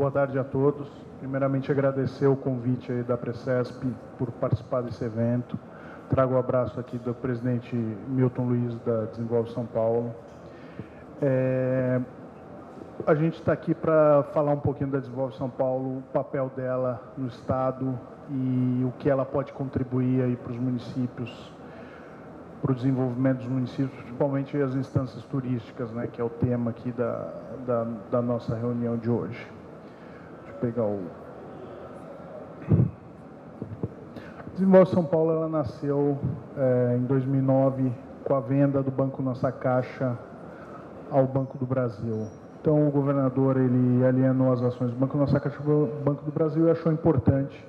boa tarde a todos. Primeiramente, agradecer o convite aí da Precesp por participar desse evento. Trago o abraço aqui do presidente Milton Luiz, da Desenvolve São Paulo. A gente está aqui para falar um pouquinho da Desenvolve São Paulo, o papel dela no Estado e o que ela pode contribuir aí para os municípios, para o desenvolvimento dos municípios, principalmente as instâncias turísticas, né, que é o tema aqui da nossa reunião de hoje. Deixa eu pegar o... Desenvolve São Paulo, ela nasceu em 2009 com a venda do Banco Nossa Caixa ao Banco do Brasil. Então, o governador ele alienou as ações do Banco Nossa Caixa ao Banco do Brasil e achou importante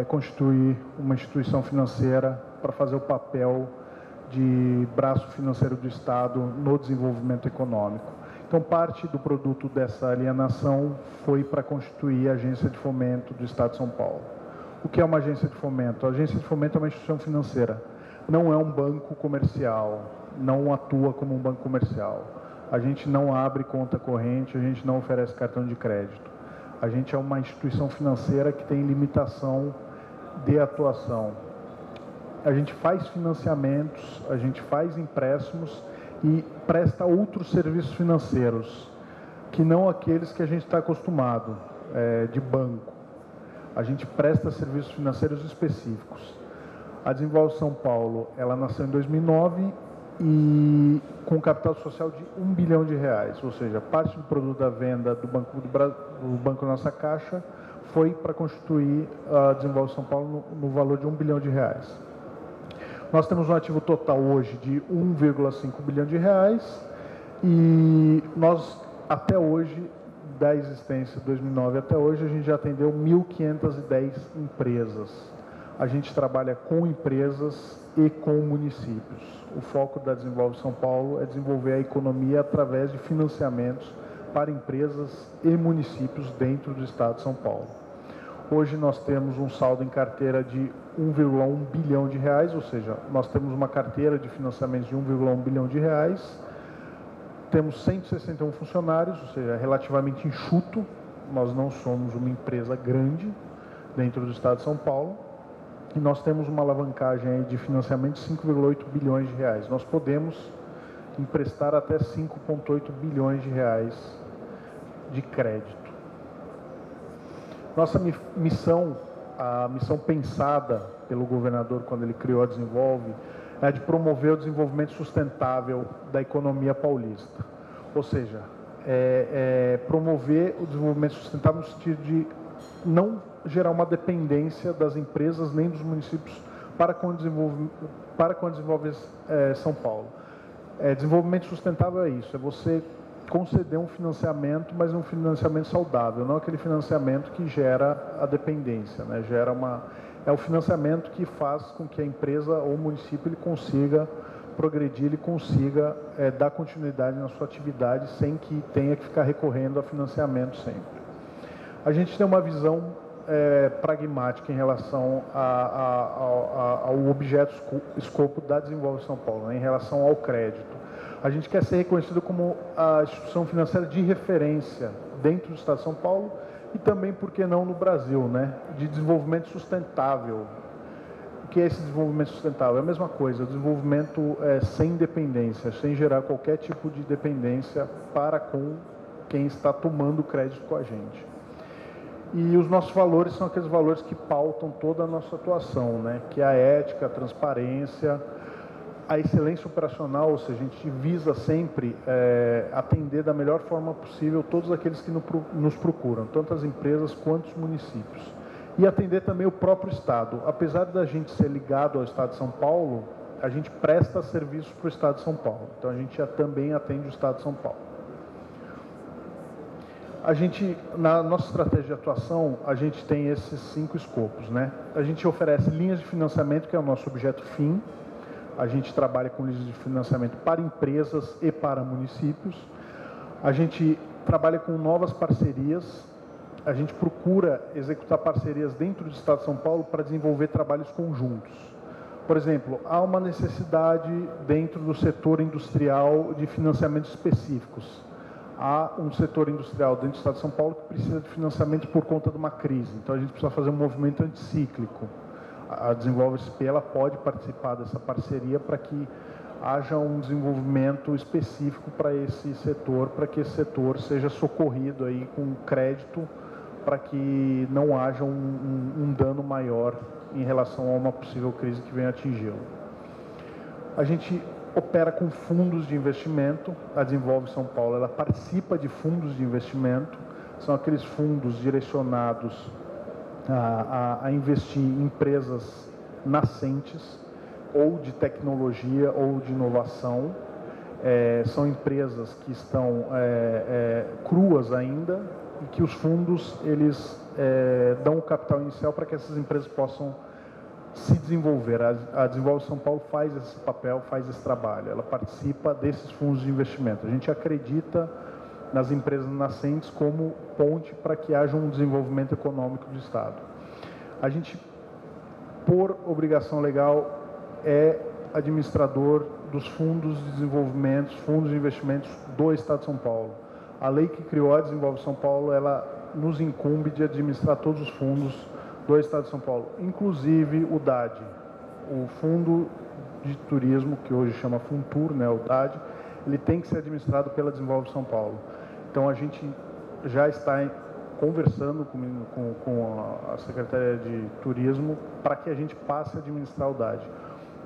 constituir uma instituição financeira para fazer o papel de braço financeiro do Estado no desenvolvimento econômico. Então, parte do produto dessa alienação foi para constituir a Agência de Fomento do Estado de São Paulo. O que é uma agência de fomento? A agência de fomento é uma instituição financeira, não é um banco comercial, não atua como um banco comercial. A gente não abre conta corrente, a gente não oferece cartão de crédito. A gente é uma instituição financeira que tem limitação de atuação. A gente faz financiamentos, a gente faz empréstimos e presta outros serviços financeiros, que não aqueles que a gente está acostumado, de banco. A gente presta serviços financeiros específicos. A Desenvolve São Paulo, ela nasceu em 2009 e com capital social de R$1 bilhão, ou seja, parte do produto da venda do Banco Nossa Caixa foi para constituir a Desenvolve São Paulo no valor de R$1 bilhão. Nós temos um ativo total hoje de R$1,5 bilhão e nós, até hoje, da existência de 2009 até hoje, a gente já atendeu 1.510 empresas. A gente trabalha com empresas e com municípios. O foco da Desenvolve São Paulo é desenvolver a economia através de financiamentos para empresas e municípios dentro do Estado de São Paulo. Hoje nós temos um saldo em carteira de R$1,1 bilhão, ou seja, nós temos uma carteira de financiamentos de R$1,1 bilhão. Temos 161 funcionários, ou seja, relativamente enxuto. Nós não somos uma empresa grande dentro do Estado de São Paulo. E nós temos uma alavancagem aí de financiamento de R$5,8 bilhões. Nós podemos emprestar até R$5,8 bilhões de crédito. Nossa missão, a missão pensada pelo governador quando ele criou a Desenvolve, é a de promover o desenvolvimento sustentável da economia paulista. Ou seja, promover o desenvolvimento sustentável no sentido de não gerar uma dependência das empresas nem dos municípios para com Desenvolve São Paulo. Desenvolvimento sustentável é isso, é você conceder um financiamento, mas um financiamento saudável, não aquele financiamento que gera a dependência, né? É o financiamento que faz com que a empresa ou o município ele consiga progredir, ele consiga dar continuidade na sua atividade sem que tenha que ficar recorrendo a financiamento sempre. A gente tem uma visão pragmática em relação ao objeto escopo da Desenvolve São Paulo, né, em relação ao crédito. A gente quer ser reconhecido como a instituição financeira de referência dentro do Estado de São Paulo e também, por que não, no Brasil, né, de desenvolvimento sustentável. O que é esse desenvolvimento sustentável? É a mesma coisa, desenvolvimento sem dependência, sem gerar qualquer tipo de dependência para com quem está tomando crédito com a gente. E os nossos valores são aqueles valores que pautam toda a nossa atuação, né? Que é a ética, a transparência, a excelência operacional, ou seja, a gente visa sempre atender da melhor forma possível todos aqueles que nos procuram, tanto as empresas quanto os municípios. E atender também o próprio Estado. Apesar da gente ser ligado ao Estado de São Paulo, a gente presta serviços para o Estado de São Paulo. Então a gente também atende o Estado de São Paulo. Na nossa estratégia de atuação, a gente tem esses 5 escopos, né? A gente oferece linhas de financiamento, que é o nosso objeto fim. A gente trabalha com linhas de financiamento para empresas e para municípios. A gente trabalha com novas parcerias. A gente procura executar parcerias dentro do Estado de São Paulo para desenvolver trabalhos conjuntos. Por exemplo, há uma necessidade dentro do setor industrial de financiamentos específicos. há um setor industrial dentro do Estado de São Paulo que precisa de financiamento por conta de uma crise. Então, a gente precisa fazer um movimento anticíclico. A Desenvolve-SP ela pode participar dessa parceria para que haja um desenvolvimento específico para esse setor, para que esse setor seja socorrido aí com crédito, para que não haja um dano maior em relação a uma possível crise que venha atingi-lo. A gente opera com fundos de investimento. A Desenvolve São Paulo ela participa de fundos de investimento, são aqueles fundos direcionados a investir em empresas nascentes, ou de tecnologia ou de inovação. São empresas que estão cruas ainda e que os fundos eles dão o capital inicial para que essas empresas possam se desenvolver. A Desenvolve São Paulo faz esse papel, faz esse trabalho, ela participa desses fundos de investimento. A gente acredita nas empresas nascentes como ponte para que haja um desenvolvimento econômico do Estado. A gente, por obrigação legal, é administrador dos fundos de desenvolvimento, fundos de investimentos do Estado de São Paulo. A lei que criou a Desenvolve São Paulo, ela nos incumbe de administrar todos os fundos do Estado de São Paulo, inclusive o DAD, o Fundo de Turismo, que hoje chama Funtur, né, o DAD, ele tem que ser administrado pela Desenvolve São Paulo. Então, a gente já está conversando com a Secretaria de Turismo para que a gente passe a administrar o DAD.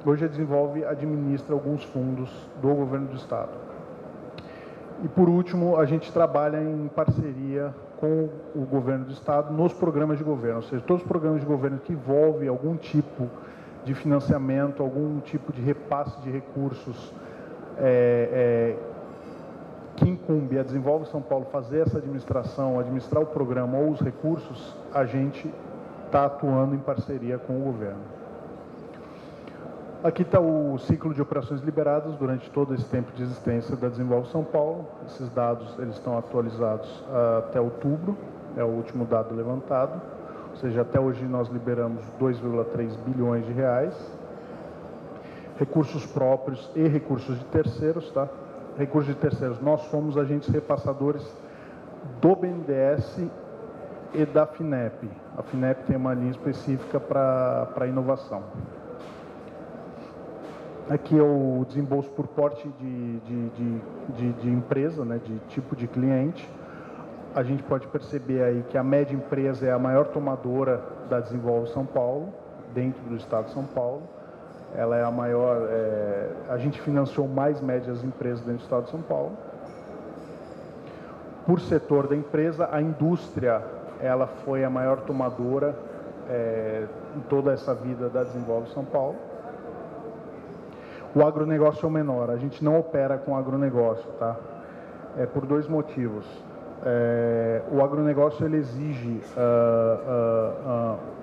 Hoje a Desenvolve administra alguns fundos do governo do Estado. E, por último, a gente trabalha em parceria com o governo do Estado nos programas de governo, ou seja, todos os programas de governo que envolvem algum tipo de financiamento, algum tipo de repasse de recursos que incumbe a Desenvolve São Paulo fazer essa administração, administrar o programa ou os recursos, a gente está atuando em parceria com o governo. Aqui está o ciclo de operações liberadas durante todo esse tempo de existência da Desenvolve São Paulo. Esses dados eles estão atualizados até outubro, é o último dado levantado. Ou seja, até hoje nós liberamos 2,3 bilhões de reais. Recursos próprios e recursos de terceiros, tá? Recursos de terceiros, nós somos agentes repassadores do BNDES e da FINEP. A FINEP tem uma linha específica para inovação. Aqui é o desembolso por porte de empresa, né, de tipo de cliente. A gente pode perceber aí que a média empresa é a maior tomadora da Desenvolve São Paulo, dentro do Estado de São Paulo. Ela é a maior, a gente financiou mais médias empresas dentro do Estado de São Paulo. Por setor da empresa, a indústria, ela foi a maior tomadora em toda essa vida da Desenvolve São Paulo. O agronegócio é o menor, a gente não opera com agronegócio, tá? Por dois motivos. O agronegócio ele exige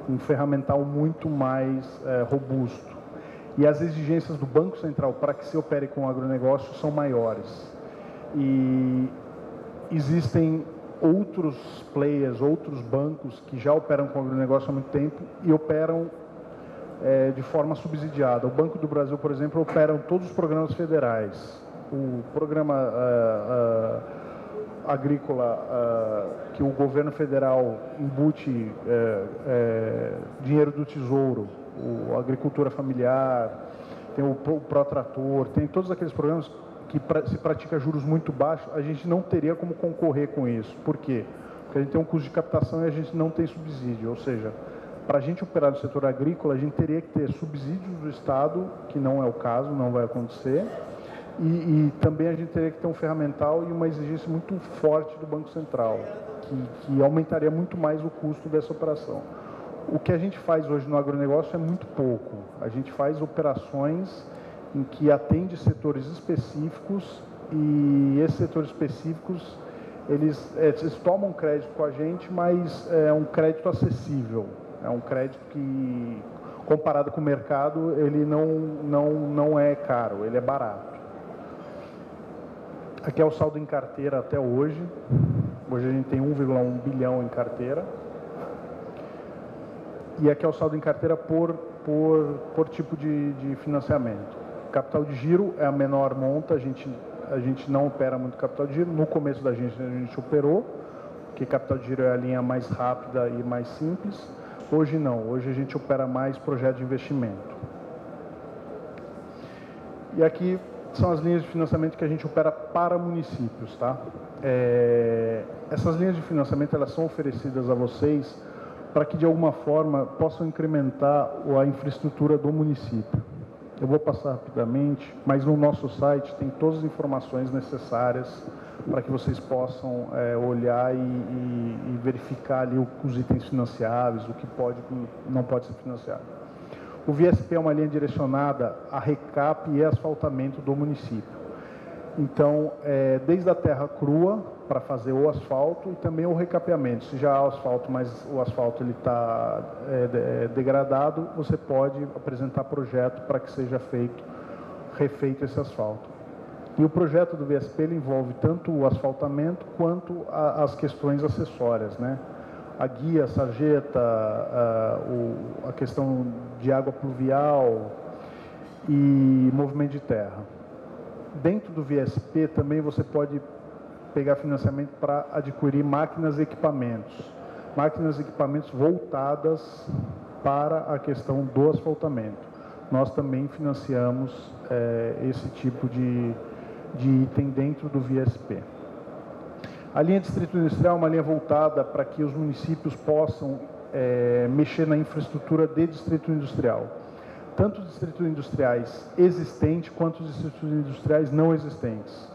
um ferramental muito mais robusto. E as exigências do Banco Central para que se opere com o agronegócio são maiores. E existem outros players, outros bancos que já operam com o agronegócio há muito tempo e operam de forma subsidiada. O Banco do Brasil, por exemplo, opera todos os programas federais. O programa agrícola que o governo federal embute dinheiro do Tesouro, a agricultura familiar, tem o Protrator, tem todos aqueles programas que se pratica juros muito baixos, a gente não teria como concorrer com isso. Por quê? Porque a gente tem um custo de captação e a gente não tem subsídio, ou seja, para a gente operar no setor agrícola, a gente teria que ter subsídios do Estado, que não é o caso, não vai acontecer, e também a gente teria que ter um ferramental e uma exigência muito forte do Banco Central, que aumentaria muito mais o custo dessa operação. O que a gente faz hoje no agronegócio é muito pouco. A gente faz operações em que atende setores específicos e esses setores específicos, eles tomam crédito com a gente, mas é um crédito acessível. É um crédito que, comparado com o mercado, ele não é caro, ele é barato. Aqui é o saldo em carteira até hoje. Hoje a gente tem 1,1 bilhão em carteira. E aqui é o saldo em carteira por tipo de financiamento. Capital de giro é a menor monta, a gente não opera muito capital de giro. No começo da agência a gente operou, porque capital de giro é a linha mais rápida e mais simples. Hoje não, hoje a gente opera mais projeto de investimento. E aqui são as linhas de financiamento que a gente opera para municípios, tá? Essas linhas de financiamento, elas são oferecidas a vocês para que de alguma forma possam incrementar a infraestrutura do município. Eu vou passar rapidamente, mas no nosso site tem todas as informações necessárias para que vocês possam olhar e verificar ali os itens financiáveis, o que pode e não pode ser financiado. O VSP é uma linha direcionada a recap e asfaltamento do município. Então, desde a terra crua, para fazer o asfalto, e também o recapeamento. Se já há asfalto, mas o asfalto está degradado, você pode apresentar projeto para que seja refeito esse asfalto. E o projeto do VSP ele envolve tanto o asfaltamento quanto as questões acessórias, né? A guia, a sarjeta, a questão de água pluvial e movimento de terra. Dentro do VSP também você pode pegar financiamento para adquirir máquinas e equipamentos. Máquinas e equipamentos voltadas para a questão do asfaltamento. Nós também financiamos esse tipo de item dentro do VSP. A linha Distrito Industrial é uma linha voltada para que os municípios possam mexer na infraestrutura de distrito industrial. Tanto os distritos industriais existentes quanto os distritos industriais não existentes.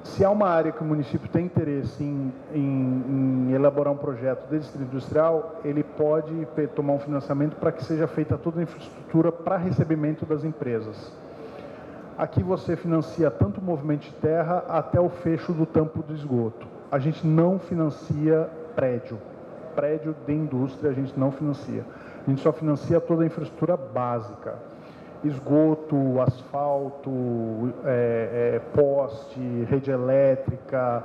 Se há uma área que o município tem interesse em elaborar um projeto de distrito industrial, ele pode tomar um financiamento para que seja feita toda a infraestrutura para recebimento das empresas. Aqui você financia tanto o movimento de terra até o fecho do tampo do esgoto. A gente não financia prédio. Prédio de indústria a gente não financia. A gente só financia toda a infraestrutura básica. Esgoto, asfalto, poste, rede elétrica,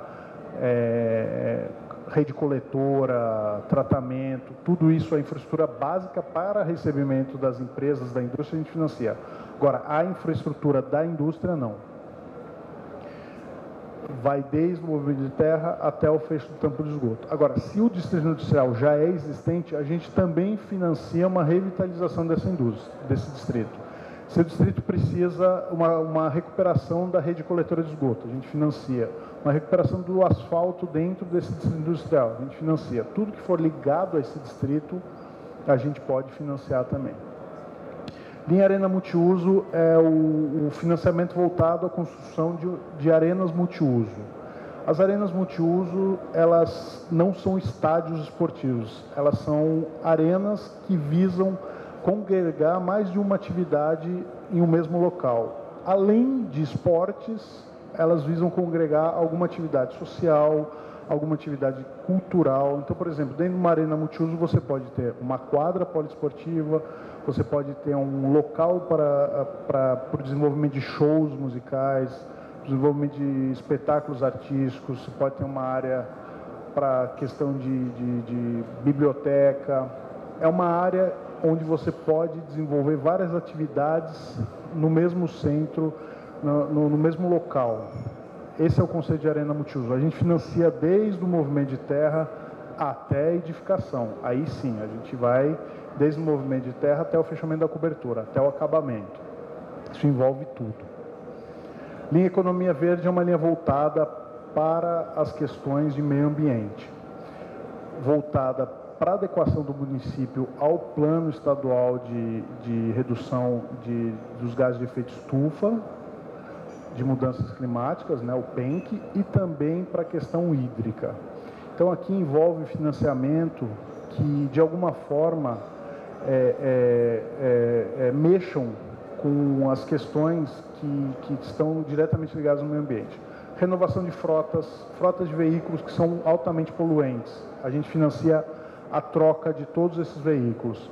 rede coletora, tratamento, tudo isso é infraestrutura básica para recebimento das empresas, da indústria, a gente financia. Agora, a infraestrutura da indústria, não. Vai desde o movimento de terra até o fecho do tampo de esgoto. Agora, se o distrito industrial já é existente, a gente também financia uma revitalização dessa indústria, desse distrito. Se o distrito precisa uma recuperação da rede coletora de esgoto, a gente financia. Uma recuperação do asfalto dentro desse distrito industrial, a gente financia. Tudo que for ligado a esse distrito, a gente pode financiar também. Linha Arena Multiuso é o financiamento voltado à construção de arenas multiuso. As arenas multiuso, elas não são estádios esportivos, elas são arenas que visam congregar mais de uma atividade em um mesmo local. Além de esportes, elas visam congregar alguma atividade social, alguma atividade cultural. Então, por exemplo, dentro de uma arena multiuso você pode ter uma quadra poliesportiva, você pode ter um local para o desenvolvimento de shows musicais, desenvolvimento de espetáculos artísticos, você pode ter uma área para questão de biblioteca. É uma área onde você pode desenvolver várias atividades no mesmo centro, no mesmo local. Esse é o conceito de arena multiuso. A gente financia desde o movimento de terra até a edificação. Aí sim, a gente vai desde o movimento de terra até o fechamento da cobertura, até o acabamento. Isso envolve tudo. Linha Economia Verde é uma linha voltada para as questões de meio ambiente, voltada para a adequação do município ao plano estadual de redução dos gases de efeito estufa, de mudanças climáticas, né, o PENC, e também para a questão hídrica. Então aqui envolve financiamento que de alguma forma mexam com as questões que estão diretamente ligadas ao meio ambiente. Renovação de frotas de veículos que são altamente poluentes. A gente financia a troca de todos esses veículos.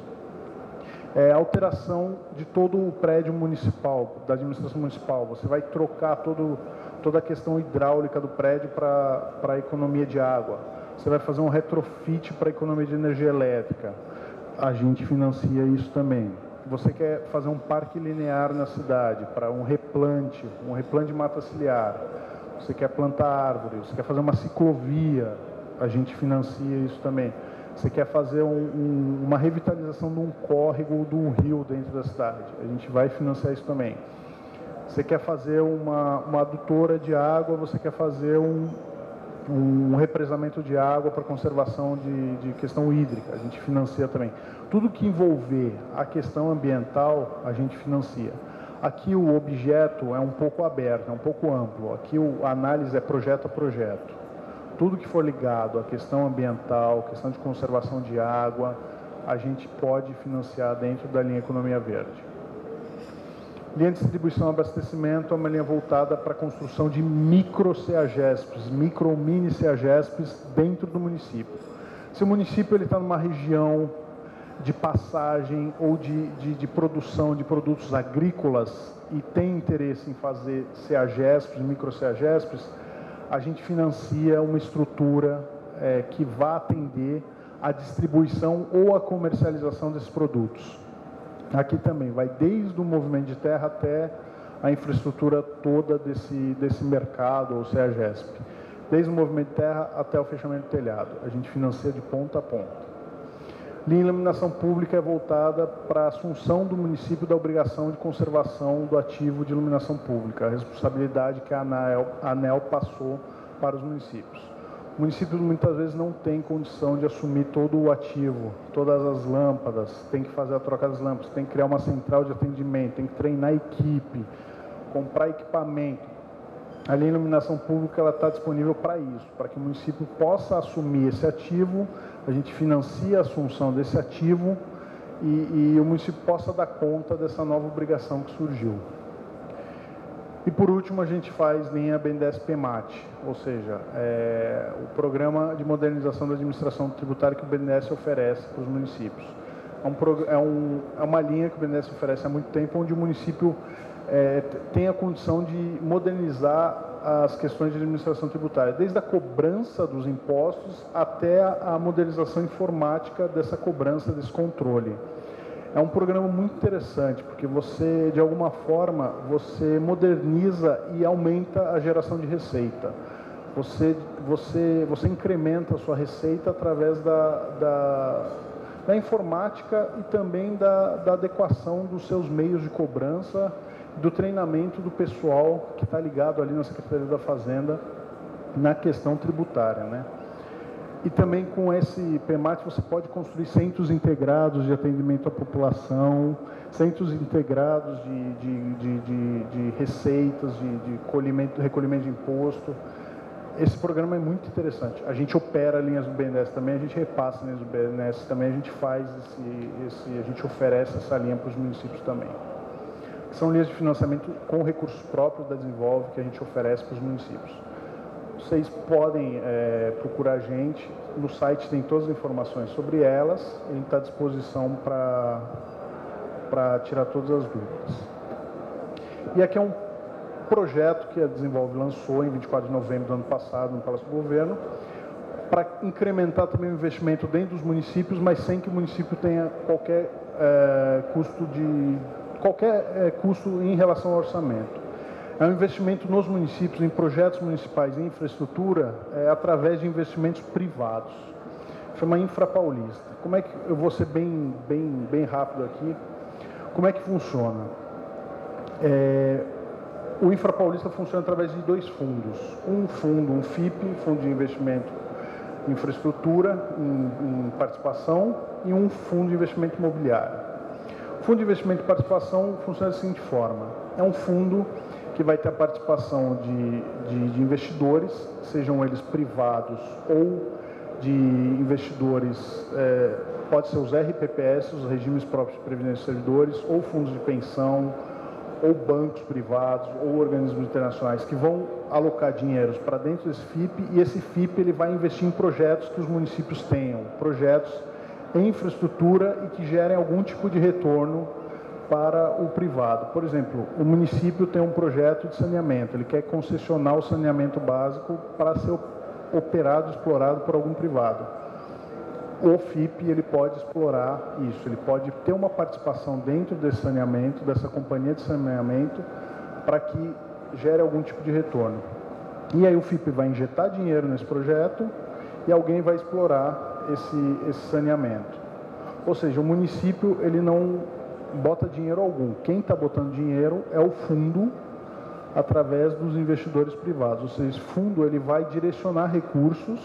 Alteração de todo o prédio municipal, da administração municipal. Você vai trocar toda a questão hidráulica do prédio para a economia de água. Você vai fazer um retrofit para a economia de energia elétrica. A gente financia isso também. você quer fazer um parque linear na cidade, para um replante de mata ciliar, você quer plantar árvore, você quer fazer uma ciclovia, a gente financia isso também. Você quer fazer uma revitalização de um córrego ou de um rio dentro da cidade, a gente vai financiar isso também. Você quer fazer uma adutora de água, você quer fazer um represamento de água para conservação de questão hídrica, a gente financia também. Tudo que envolver a questão ambiental, a gente financia. Aqui o objeto é um pouco aberto, é um pouco amplo. Aqui a análise é projeto a projeto. Tudo que for ligado à questão ambiental, questão de conservação de água, a gente pode financiar dentro da linha Economia Verde. Linha de distribuição e abastecimento é uma linha voltada para a construção de micro CEAGESPs, micro ou mini CEAGESPs dentro do município. Se o município está numa região de passagem ou de produção de produtos agrícolas e tem interesse em fazer CEAGESPs, micro CEAGESPs, a gente financia uma estrutura que vá atender a distribuição ou a comercialização desses produtos. Aqui também vai desde o movimento de terra até a infraestrutura toda desse mercado ou CEAGESP. Desde o movimento de terra até o fechamento do telhado. A gente financia de ponta a ponta. Linha de iluminação pública é voltada para a assunção do município da obrigação de conservação do ativo de iluminação pública, a responsabilidade que a ANEEL passou para os municípios. O município muitas vezes não tem condição de assumir todo o ativo, todas as lâmpadas, tem que fazer a troca das lâmpadas, tem que criar uma central de atendimento, tem que treinar a equipe, comprar equipamento. A linha de iluminação pública está disponível para isso, para que o município possa assumir esse ativo, a gente financia a assunção desse ativo e o município possa dar conta dessa nova obrigação que surgiu. E por último a gente faz linha BNDES-PMAT, ou seja, o programa de modernização da administração tributária que o BNDES oferece para os municípios. É uma linha que o BNDES oferece há muito tempo, onde o município tem a condição de modernizar as questões de administração tributária, desde a cobrança dos impostos até a modernização informática dessa cobrança, desse controle. É um programa muito interessante, porque você, de alguma forma, você moderniza e aumenta a geração de receita. Você incrementa a sua receita através da informática e também da adequação dos seus meios de cobrança, do treinamento do pessoal que está ligado ali na Secretaria da Fazenda na questão tributária, né? E também com esse PMAT você pode construir centros integrados de atendimento à população, centros integrados de receitas, de recolhimento de imposto. Esse programa é muito interessante. A gente opera linhas do BNDES também, a gente repassa linhas do BNDES também, a gente faz a gente oferece essa linha para os municípios também. São linhas de financiamento com recursos próprios da Desenvolve que a gente oferece para os municípios. Vocês podem procurar a gente, no site tem todas as informações sobre elas, a gente está à disposição para tirar todas as dúvidas. E aqui é um projeto que a Desenvolve lançou em 24 de novembro do ano passado, no Palácio do Governo, para incrementar também o investimento dentro dos municípios, mas sem que o município tenha qualquer custo em relação ao orçamento. É um investimento nos municípios, em projetos municipais em infraestrutura, através de investimentos privados. Chama Infra Paulista. Como é que eu vou ser bem rápido aqui? Como é que funciona? O Infra Paulista funciona através de dois fundos. Um fundo, um FIP, Fundo de Investimento em Infraestrutura, em participação, e um fundo de investimento imobiliário. O Fundo de Investimento em Participação funciona da seguinte forma. É um fundo que vai ter a participação de investidores, sejam eles privados ou de investidores, pode ser os RPPS, os regimes próprios de previdência de servidores, ou fundos de pensão, ou bancos privados, ou organismos internacionais, que vão alocar dinheiros para dentro desse FIP, e esse FIP ele vai investir em projetos que os municípios tenham, projetos em infraestrutura e que gerem algum tipo de retorno para o privado. Por exemplo, o município tem um projeto de saneamento, ele quer concessionar o saneamento básico para ser operado, explorado por algum privado. o FIP ele pode explorar isso, ele pode ter uma participação dentro desse saneamento, dessa companhia de saneamento, para que gere algum tipo de retorno. E aí o FIP vai injetar dinheiro nesse projeto e alguém vai explorar esse saneamento. Ou seja, o município ele não bota dinheiro algum. Quem está botando dinheiro é o fundo através dos investidores privados. Ou seja, esse fundo ele vai direcionar recursos,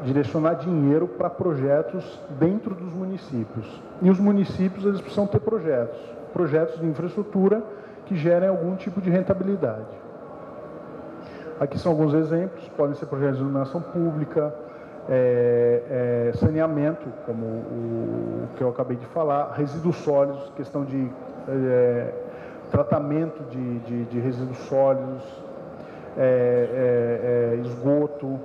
direcionar dinheiro para projetos dentro dos municípios. E os municípios eles precisam ter projetos de infraestrutura que gerem algum tipo de rentabilidade. Aqui são alguns exemplos, podem ser projetos de iluminação pública, saneamento, como o que eu acabei de falar, resíduos sólidos, questão de tratamento de resíduos sólidos, esgoto,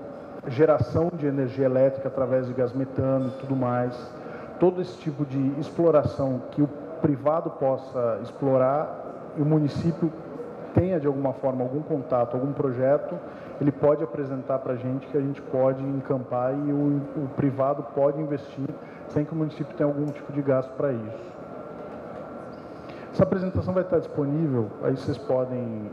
geração de energia elétrica através de gás metano e tudo mais. Todo esse tipo de exploração que o privado possa explorar e o município tenha de alguma forma algum contato, algum projeto, ele pode apresentar para a gente que a gente pode encampar e o privado pode investir sem que o município tenha algum tipo de gasto para isso. Essa apresentação vai estar disponível, aí vocês podem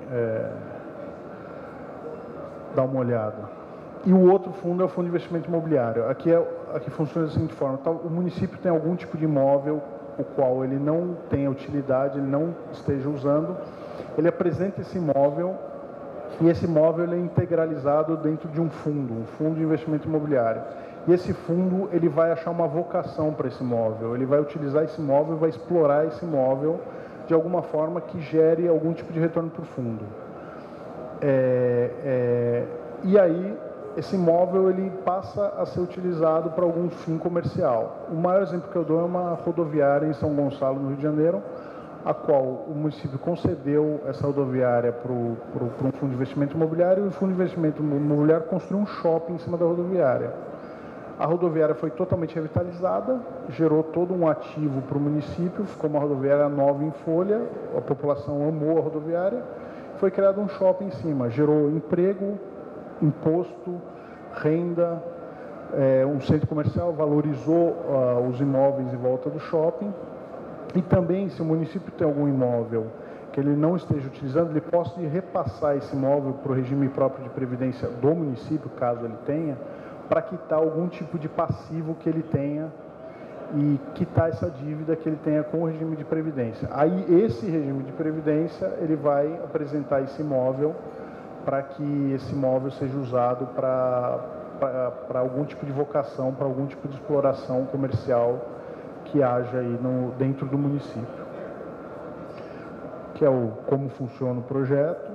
dar uma olhada. E o outro fundo é o Fundo de Investimento Imobiliário. Aqui funciona da seguinte forma: o município tem algum tipo de imóvel o qual ele não tenha utilidade, ele não esteja usando, ele apresenta esse imóvel e esse imóvel ele é integralizado dentro de um fundo de investimento imobiliário. E esse fundo ele vai achar uma vocação para esse imóvel, ele vai utilizar esse imóvel e vai explorar esse imóvel de alguma forma que gere algum tipo de retorno para o fundo. E aí esse imóvel ele passa a ser utilizado para algum fim comercial. O maior exemplo que eu dou é uma rodoviária em São Gonçalo, no Rio de Janeiro, a qual o município concedeu essa rodoviária para um fundo de investimento imobiliário e o fundo de investimento imobiliário construiu um shopping em cima da rodoviária. A rodoviária foi totalmente revitalizada, gerou todo um ativo para o município, ficou uma rodoviária nova em folha, a população amou a rodoviária, foi criado um shopping em cima, gerou emprego, imposto, renda, um centro comercial, valorizou os imóveis em volta do shopping. E também, se o município tem algum imóvel que ele não esteja utilizando, ele pode repassar esse imóvel para o regime próprio de previdência do município, caso ele tenha, para quitar algum tipo de passivo que ele tenha e quitar essa dívida que ele tenha com o regime de previdência. Aí, esse regime de previdência, ele vai apresentar esse imóvel para que esse imóvel seja usado para algum tipo de vocação, para algum tipo de exploração comercial que haja aí dentro do município. Que é como funciona o projeto,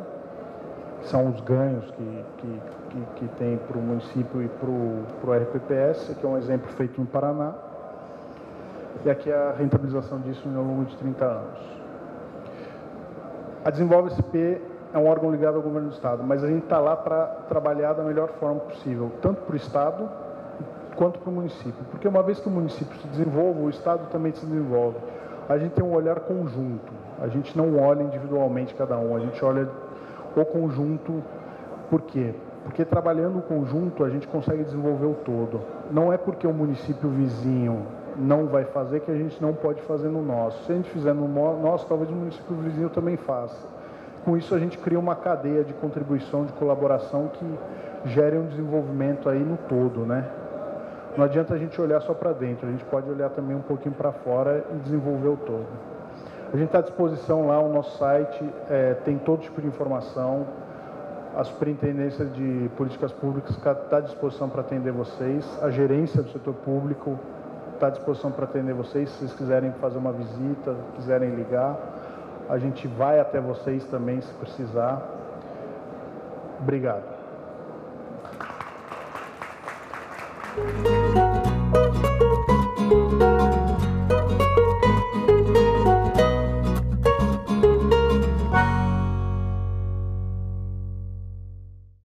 são os ganhos que tem para o município e para o RPPS, que é um exemplo feito no Paraná, e aqui é a rentabilização disso ao longo de 30 anos. A Desenvolve SP é um órgão ligado ao governo do Estado, mas a gente está lá para trabalhar da melhor forma possível, tanto para o Estado quanto para o município. Porque uma vez que o município se desenvolve, o Estado também se desenvolve. A gente tem um olhar conjunto, a gente não olha individualmente cada um, a gente olha o conjunto. Por quê? Porque trabalhando o conjunto a gente consegue desenvolver o todo. Não é porque o município vizinho não vai fazer que a gente não pode fazer no nosso. Se a gente fizer no nosso, talvez o município vizinho também faça. Com isso a gente cria uma cadeia de contribuição, de colaboração que gere um desenvolvimento aí no todo, né? Não adianta a gente olhar só para dentro, a gente pode olhar também um pouquinho para fora e desenvolver o todo. A gente está à disposição lá, o nosso site tem todo tipo de informação, a Superintendência de Políticas Públicas está à disposição para atender vocês, a gerência do setor público está à disposição para atender vocês, se vocês quiserem fazer uma visita, quiserem ligar, a gente vai até vocês também se precisar. Obrigado.